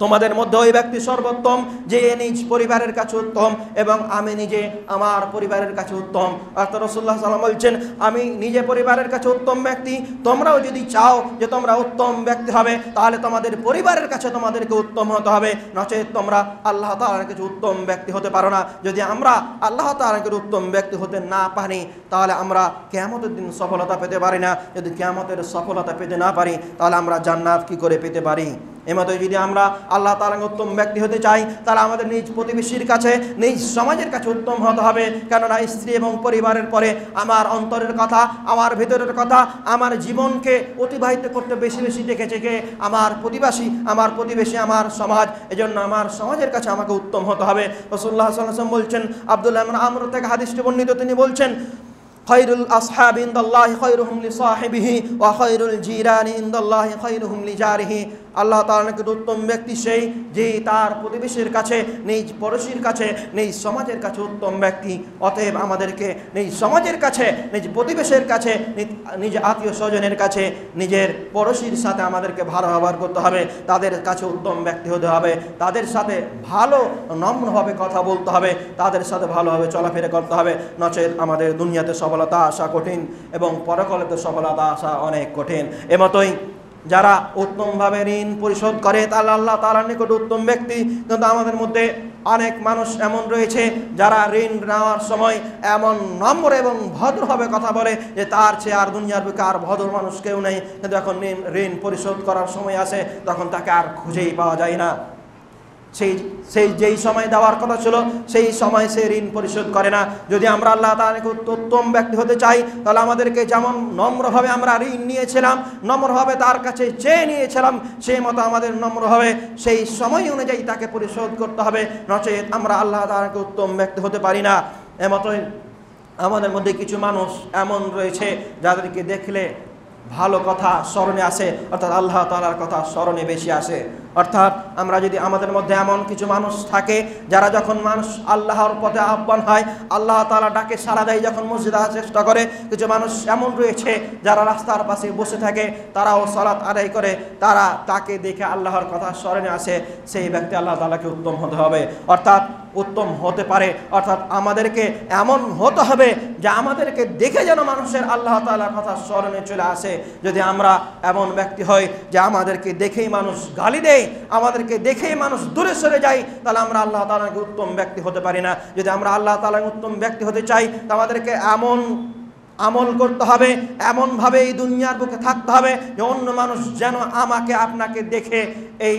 তোমাদের মধ্যে ওই ব্যক্তি সর্বোত্তম যে নিজ পরিবারের কাছে উত্তম, এবং আমি নিজে আমার পরিবারের কাছে উত্তম। অর্থাৎ রাসূলুল্লাহ সাল্লাল্লাহু আলাইহি ওয়াসাল্লাম বলছেন, আমি নিজে পরিবারের কাছে উত্তম ব্যক্তি, তোমরাও যদি চাও যে তোমরা উত্তম ব্যক্তি হবে, তাহলে তোমাদের পরিবারের কাছে তোমাদেরকে উত্তম হতে হবে, নচেত তোমরা আল্লাহ তাআলার কাছে উত্তম ব্যক্তি হতে পারো না। যদি আমরা আল্লাহ তাআলার কাছে উত্তম ব্যক্তি হতে না পারি, তাহলে আমরা কিয়ামতের দিন সফলতা পেতে পারি না। যদি কিয়ামতের সফলতা পেতে না পারি, তাহলে আমরা জান্নাত কি করে পেতে পারি? এমতই যদি আমরা আল্লাহ তাআলার উত্তম ব্যক্তি হতে চাই তাহলে আমাদের নিজ প্রতিবেশীর কাছে, নিজ সমাজের কাছে উত্তম হতে হবে। কেননা স্ত্রী এবং পরিবারের পরে আমার অন্তরের কথা, আমার ভেতরের কথা, আমার জীবনকে অতিবাহিত করতে বেশি বেশি দেখেছে কে? আমার প্রতিবেশী, আমার সমাজ। এজন্য আমার সমাজের কাছে আমাকে উত্তম হতে হবে। রাসূলুল্লাহ সাল্লাল্লাহু আলাইহি ওয়াসাল্লাম বলছেন, আব্দুল্লাহ ইবনে আমর থেকে হাদিসটি বর্ণিত, তিনি বলছেন, খায়রুল আসহাবি ইনদাল্লাহি খায়রুহুম লিসাহিবিহি ওয়া খায়রুল জিরানি ইনদাল্লাহি খায়রুহুম লিজারিহি। আল্লাহ তাআলার কাছে উত্তম ব্যক্তি সেই যে তার প্রতিবেশীর কাছে, নিজ পড়োশীর কাছে, নিজ সমাজের কাছে উত্তম ব্যক্তি। অতএব আমাদেরকে নিজ সমাজের কাছে, নিজ প্রতিবেশীর কাছে, নিজ আত্মীয় স্বজনের কাছে, নিজের পড়োশীর সাথে আমাদেরকে ভালো ব্যবহার করতে হবে, তাদের কাছে উত্তম ব্যক্তি হতে হবে, তাদের সাথে ভালো নম্রভাবে কথা বলতে হবে, তাদের সাথে ভালোভাবে চলাফেরা করতে হবে। নচেত আমাদের দুনিয়াতে সফলতা আসা কঠিন এবং পরকালেতে সফলতা আসা অনেক কঠিন। এমতই যারা উত্তমভাবে ঋণ পরিশোধ করে তাহলে আল্লাহ তাআলার নিকট উত্তম ব্যক্তি। কিন্তু আমাদের মধ্যে অনেক মানুষ এমন রয়েছে যারা ঋণ নেওয়ার সময় এমন নম্র এবং ভদ্রভাবে কথা বলে যে তার চেয়ে আর দুনিয়ার বুকে আর ভদ্র মানুষ কেউ নেই। কিন্তু এখন ঋণ পরিশোধ করার সময় আসে, তখন তাকে আর খুঁজেই পাওয়া যায় না। সেই যেই সময় দেওয়ার কথা ছিল সেই সময় সে ঋণ পরিশোধ করে না। যদি আমরা আল্লাহ তাআলার উত্তম ব্যক্তি হতে চাই তাহলে আমাদেরকে যেমন নম্রভাবে আমরা ঋণ নিয়েছিলাম, নম্রভাবে তার কাছে চেয়ে নিয়েছিলাম, সেই মতো আমাদের নম্রভাবে সেই সময় অনুযায়ী তাকে পরিশোধ করতে হবে। নচেত আমরা আল্লাহ তাআলার উত্তম ব্যক্তি হতে পারি না। এমতই আমাদের মধ্যে কিছু মানুষ এমন রয়েছে যাদেরকে দেখলে ভালো কথা স্মরণে আসে, অর্থাৎ আল্লাহ তাআলার কথা স্মরণে বেশি আসে। অর্থাৎ আমরা যদি আমাদের মধ্যে এমন কিছু মানুষ থাকে যারা যখন মানুষ আল্লাহর পথে আহ্বান হয়, আল্লাহ তাআলা ডাকে সাড়া দেয়, যখন মসজিদে আসার চেষ্টা করে, কিছু মানুষ এমন রয়েছে যারা রাস্তার পাশে বসে থাকে, তারাও সালাত আদায় করে, তারা তাকে দেখে আল্লাহর কথা স্মরণে আসে, সেই ব্যক্তি আল্লাহ তাআলাকে উত্তম হতে হবে। অর্থাৎ উত্তম হতে পারে, অর্থাৎ আমাদেরকে এমন হতে হবে যে আমাদেরকে দেখে যেন মানুষের আল্লাহ তাআলার কথা স্মরণে চলে আসে। যদি আমরা এমন ব্যক্তি হই যে আমাদেরকে দেখেই মানুষ গালি দেয়, আমাদেরকে দেখেই মানুষ দূরে সরে যায়, তাহলে আমরা আল্লাহ তাআলাকে উত্তম ব্যক্তি হতে পারি না। যদি আমরা আল্লাহ তাআলার উত্তম ব্যক্তি হতে চাই তো আমাদেরকে এমন আমল করতে হবে, এমনভাবে এই দুনিয়ার বুকে থাকতে হবে যে অন্য মানুষ যেন আমাকে আপনাকে দেখে এই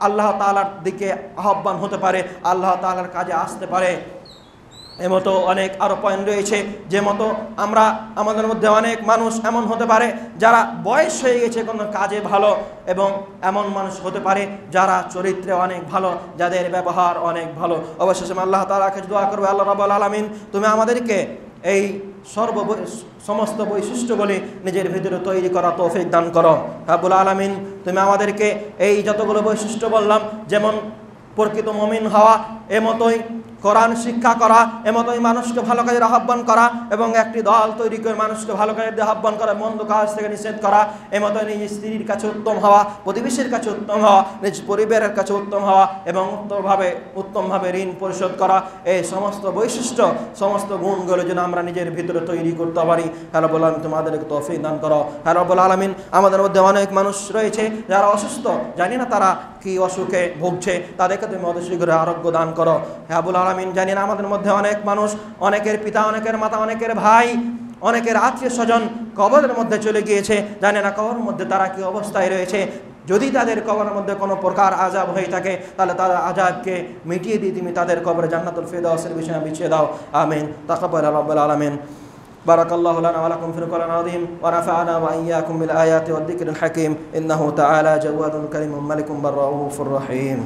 আল্লাহ তাআলার দিকে আহ্বান হতে পারে, আল্লাহ তাআলার কাজে আসতে পারে। এমতো অনেক আরও পয়েন্ট রয়েছে। যে মতো আমাদের মধ্যে অনেক মানুষ এমন হতে পারে যারা বয়স হয়ে গেছে কোনো কাজে ভালো, এবং এমন মানুষ হতে পারে যারা চরিত্রে অনেক ভালো, যাদের ব্যবহার অনেক ভালো। অবশেষে আল্লাহ তাআলার কাছে দোয়া করবে, আল্লাহ রাব্বুল আলামিন তুমি আমাদেরকে এই সমস্ত বৈশিষ্ট্যগুলি নিজের ভিতরে তৈরি করা তৌফিক দান করো। রাব্বুল আলামিন তুমি আমাদেরকে এই যতগুলো বৈশিষ্ট্য বললাম, যেমন প্রকৃত মুমিন হওয়া, এমতই কোরআন শিক্ষা করা, এমতই মানুষকে ভালো কাজের আহ্বান করা, এবং একটি দল তৈরি করে মানুষকে ভালো কাজের আহ্বান করা, মন্দ কাজ থেকে নিষেধ করা, এমতই নিজ স্ত্রীর কাছে উত্তম হওয়া, প্রতিবেশীর কাছে উত্তম হওয়া, নিজ পরিবারের কাছে উত্তম হওয়া, এবং উত্তমভাবে ঋণ পরিশোধ করা, এই সমস্ত বৈশিষ্ট্য, সমস্ত গুণগুলো যেন আমরা নিজের ভিতরে তৈরি করতে পারি। হে রব্বুল আলামিন তোমাদেরকে তৌফিক দান করো। হে রব্বুল আলামিন আমাদের মধ্যে অনেক মানুষ রয়েছে যারা অসুস্থ, জানি না তারা কি অসুখে ভুগছে, তাদেরকে তুমি অতি শীঘ্র আরোগ্য দান করো। হে রব্বুল আলামিন জানি না আমাদের মধ্যে অনেক মানুষ, অনেকের পিতা, অনেকের মাতা, অনেকের ভাই, অনেকের আত্মীয় স্বজন কবরের মধ্যে চলে গিয়েছে, জানে না কবরের মধ্যে তারা কি অবস্থায় রয়েছে। যদি তাদের কবরের মধ্যে কোনো প্রকার আযাব হয়ে থাকে তাহলে তাদের আযাবকে মিটিয়ে দিয়ে তুমি তাদের কবরে জান্নাতুল ফিরদাউসের বিছানা বিছিয়ে দাও। আমিন। তাকাব্বাল রাব্বুল আলামিন। بارك الله لنا ولكم في القرآن العظيم ونفعنا وإياكم بالآيات والذكر الحكيم إنه تعالى جواد كريم ملك بر رؤوف رحيم.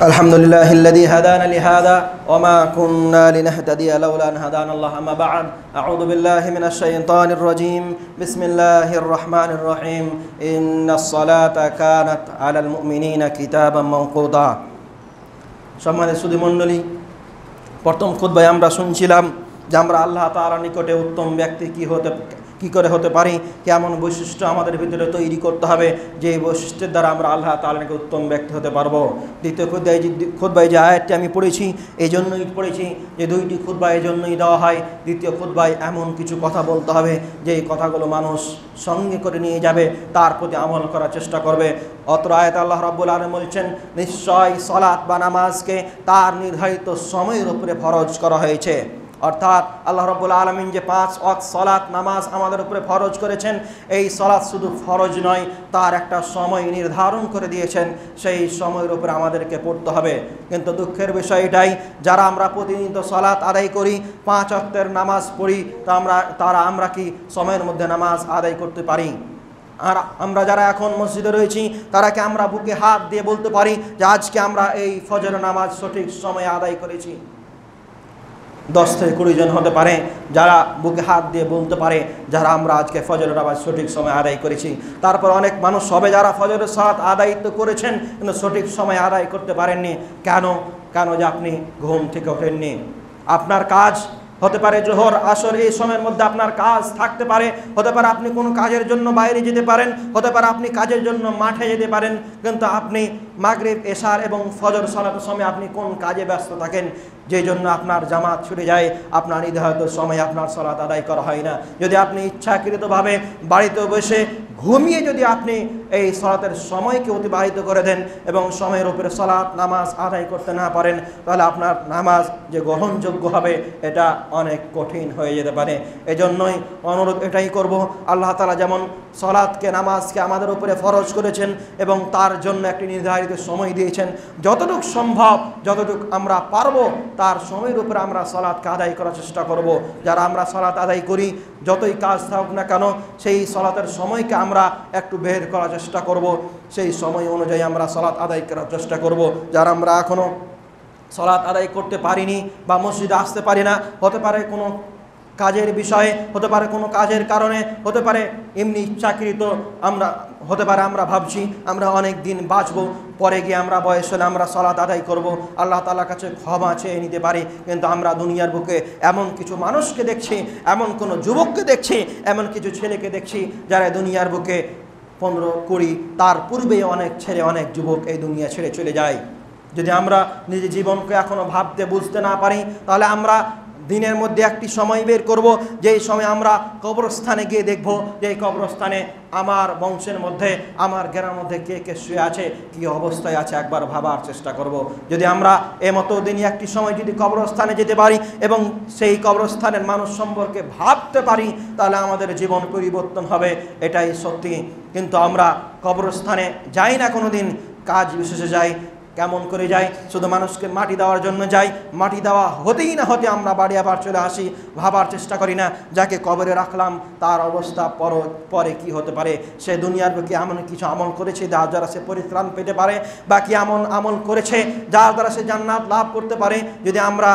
الحمد لله الذي هدانا لهذا وما كنا لنهتدي لولا أن هدانا الله. أما بعد أعوذ بالله من الشيطان الرجيم. بسم الله الرحمن الرحيم. إن الصلاة كانت على المؤمنين كتابا موقوتا. সম্মানিত সুধী মণ্ডলী, প্রথম খুতবায় আমরা শুনছিলাম যে আমরা আল্লাহ তাআলার নিকটে উত্তম ব্যক্তি কি করে হতে পারি, কেমন বৈশিষ্ট্য আমাদের ভিতরে তৈরি করতে হবে, যে বৈশিষ্ট্যের দ্বারা আমরা আল্লাহ তাআলার উত্তম ব্যক্তি হতে পারবো। দ্বিতীয় খুতবায় যে আয়াতটি আমি পড়েছি, এই জন্যই পড়েছি যে দুইটি খুতবা এই জন্যই দেওয়া হয়। দ্বিতীয় খুতবায় এমন কিছু কথা বলতে হবে যে এই কথাগুলো মানুষ সঙ্গে করে নিয়ে যাবে, তার প্রতি আমল করার চেষ্টা করবে। অত্র আয়াতে আল্লাহ রাব্বুল আলামিন বলছেন, নিশ্চয় সালাত বা নামাজকে তার নির্ধারিত সময়ের উপরে ফরজ করা হয়েছে। অর্থাৎ আল্লাহ রাব্বুল আলামিন যে 5 ওয়াক্ত সালাত নামাজ আমাদের উপরে ফরজ করেছেন, এই সালাত শুধু ফরজ নয়, তার একটা সময় নির্ধারণ করে দিয়েছেন, সেই সময়ের উপরে আমাদেরকে পড়তে হবে। কিন্তু দুঃখের বিষয় এটাই, যারা আমরা প্রতিনিয়ত সালাত আদায় করি, 5 ওয়াক্তের নামাজ পড়ি, আমরা কি সময়ের মধ্যে নামাজ আদায় করতে পারি? আর আমরা যারা এখন মসজিদে রয়েছি, তারাকে আমরা বুকে হাত দিয়ে বলতে পারি যে আজকে আমরা এই ফজর নামাজ সঠিক সময়ে আদায় করেছি? 10 থেকে 20 জন হতে পারে যারা বুকে হাত দিয়ে বলতে পারে যারা আমরা আজকে ফজরের নামাজ সঠিক সময় আদায় করেছি। তারপর অনেক মানুষ হবে যারা ফজরের সালাত আদায় তো করেছেন কিন্তু সঠিক সময় আদায় করতে পারেননি। কেন যে আপনি ঘুম থেকে ওঠেননি। আপনার কাজ হতে পারে জোহর আসর, এই সময়ের মধ্যে আপনার কাজ থাকতে পারে, হতে পারে আপনি কোনো কাজের জন্য বাইরে যেতে পারেন, হতে পারে আপনি কাজের জন্য মাঠে যেতে পারেন, কিন্তু আপনি মাগরিব এশার এবং ফজর সালাতের সময় আপনি কোন কাজে ব্যস্ত থাকেন, যেই জন্য আপনার জামাত ছুটে যায়, আপনার নির্ধারিত সময় আপনার সালাত আদায় করা হয় না। যদি আপনি ইচ্ছাকৃতভাবে বাড়িতে বসে ঘুমিয়ে যদি আপনি এই সালাতের সময়কে অতিবাহিত করে দেন এবং সময়ের উপরে সালাত নামাজ আদায় করতে না পারেন, তাহলে আপনার নামাজ যে গ্রহণযোগ্য হবে এটা অনেক কঠিন হয়ে যেতে পারে। এজন্যই অনুরোধ এটাই করব, আল্লাহ তাআলা যেমন সালাতকে নামাজকে আমাদের উপরে ফরজ করেছেন এবং তার জন্য একটি নির্ধারিত সময় দিয়েছেন, যতটুকু সম্ভব যতটুকু আমরা পারবো তার সময়ের উপরে আমরা সালাতকে আদায় করার চেষ্টা করব। যারা আমরা সালাত আদায় করি, যতই কাজ থাকুক না কেন, সেই সালাতের সময়কে আমরা একটু বের করার চেষ্টা করব, সেই সময় অনুযায়ী আমরা সালাত আদায় করার চেষ্টা করব। যারা আমরা এখনও সালাত আদায় করতে পারিনি বা মসজিদে আসতে পারি না, হতে পারে কোনো কাজের বিষয়ে, হতে পারে কোনো কাজের কারণে, হতে পারে এমনি ইচ্ছাকৃত, হতে পারে আমরা ভাবছি আমরা অনেক দিন বাঁচবো, পরে গিয়ে আমরা বয়স হলে আমরা সালাত আদায় করব, আল্লাহ তাআলার কাছে ক্ষমা চেয়ে নিতে পারি। কিন্তু আমরা দুনিয়ার বুকে এমন কিছু মানুষকে দেখছি, এমন কোনো যুবককে দেখছি, এমন কিছু ছেলেকে দেখছি যারা দুনিয়ার বুকে 15-20 তার পূর্বেই অনেক ছেলে অনেক যুবক এই দুনিয়া ছেড়ে চলে যায়। যদি আমরা নিজের জীবনকে এখনও ভাবতে বুঝতে না পারি, তাহলে আমরা দিনের মধ্যে একটি সময় বের করব, যেই সময় আমরা কবরস্থানে গিয়ে দেখব যে এই কবরস্থানে আমার বংশের মধ্যে, আমার গ্রামের মধ্যে কে কে শুয়ে আছে, কী অবস্থায় আছে, একবার ভাবার চেষ্টা করব। যদি আমরা এমতো দিনই একটি সময় যদি কবরস্থানে যেতে পারি এবং সেই কবরস্থানের মানুষ সম্পর্কে ভাবতে পারি, তাহলে আমাদের জীবন পরিবর্তন হবে, এটাই সত্যি। কিন্তু আমরা কবরস্থানে যাই না, কোনো দিন কাজ বিশেষে যাই, কেমন করে যাই, শুধু মানুষকে মাটি দেওয়ার জন্য যাই, মাটি দেওয়া হতেই না হতে আমরা বাড়ি আবার চলে আসি, ভাবার চেষ্টা করি না যাকে কবরে রাখলাম তার অবস্থা পরে কি হতে পারে, সে দুনিয়ার বুকে এমন কিছু আমল করেছে যার দ্বারা সে পরিত্রাণ পেতে পারে, বা কি এমন আমল করেছে যার দ্বারা সে জান্নাত লাভ করতে পারে। যদি আমরা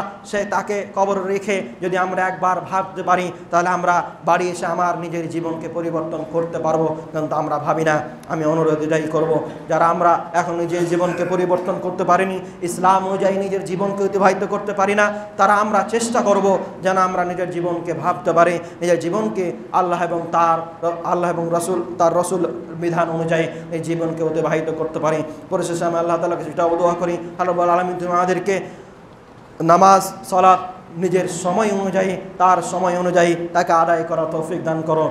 তাকে কবরে রেখে যদি আমরা একবার ভাবতে পারি, তাহলে আমরা বাড়ি এসে আমার নিজের জীবনকে পরিবর্তন করতে পারবো, কিন্তু আমরা ভাবি না। আমি অনুরোধ এটাই করবো, যারা আমরা এখন নিজের জীবনকে পরিবর্তন করতে পারিনি, ইসলাম অনুযায়ী নিজের জীবনকে অতিবাহিত করতে পারি না, তারা আমরা চেষ্টা করব যেন আমরা নিজের জীবনকে ভাবতে পারি, নিজের জীবনকে আল্লাহ এবং তার রসুল বিধান অনুযায়ী এই জীবনকে অতিবাহিত করতে পারি। পরিশেষে আমি আল্লাহ তাআলাকে সেটাও দোয়া করি, আল্লাহ আলামিন তুমি আমাদেরকে নামাজ সালাত নিজের সময় অনুযায়ী, তার সময় অনুযায়ী তাকে আদায় করার তৌফিক দান করো।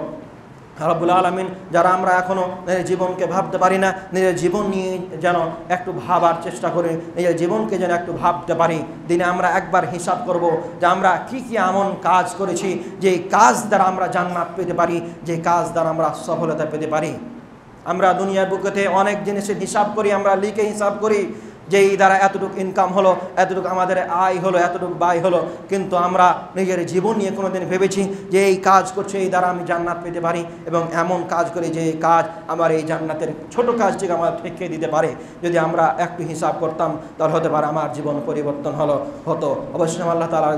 রব্বুল আলামিন, যারা আমরা এখনও নিজের জীবনকে ভাবতে পারি না, নিজের জীবন নিয়ে যেন একটু ভাবার চেষ্টা করি, নিজের জীবনকে যেন একটু ভাবতে পারি। দিনে আমরা একবার হিসাব করব যে আমরা কি কি এমন কাজ করেছি যে কাজ দ্বারা আমরা জান্নাত পেতে পারি, যে কাজ দ্বারা আমরা সফলতা পেতে পারি। আমরা দুনিয়ার বুকেতে অনেক জিনিসের হিসাব করি, আমরা লিখে হিসাব করি যে এই দ্বারা এতটুকু ইনকাম হলো, এতটুকু আমাদের আয় হলো, এতটুকু ব্যয় হলো, কিন্তু আমরা নিজের জীবন নিয়ে কোনোদিন ভেবেছি যে এই কাজ করছে এই দ্বারা আমি জান্নাত পেতে পারি, এবং এমন কাজ করি যে এই কাজ আমার এই জান্নাতের ছোট কাজটিকে আমার ঠেকিয়ে দিতে পারে। যদি আমরা একটু হিসাব করতাম তাহলে হতে পারে আমার জীবন পরিবর্তন হতো। অবশ্যই আল্লাহ তাআলার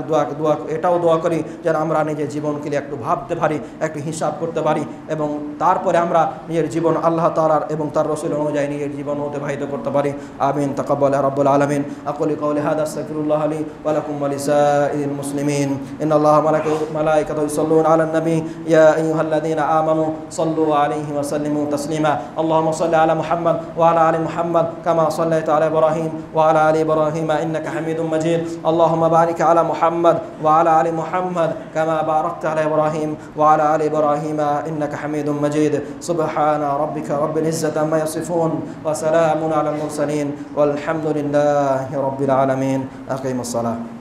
এটাও দোয়া করি যেন আমরা নিজের জীবনকে একটু ভাবতে পারি, একটু হিসাব করতে পারি, এবং তারপরে আমরা নিজের জীবন আল্লাহ তাআলার এবং তার রাসূল অনুযায়ী নিজের জীবন অতিবাহিত করতে পারি। আমিন। তাকাব্বাল رب العالمين. أقول قولي هذا أستغفر الله لي ولكم ولسائر المسلمين. إن الله ملائكته يصلون على النبي يا أيها الذين آمنوا صلوا عليه وسلموا تسليما. اللهم صل على محمد وعلى آل محمد كما صليت على إبراهيم وعلى آل إبراهيم إنك حميد مجيد. اللهم بارك على محمد وعلى آل محمد كما باركت على إبراهيم وعلى آل إبراهيم إنك حميد مجيد. سبحان ربك رب العزة عما يصفون وسلام على المرسلين والحمد لله رب العالمين. أقيموا الصلاة.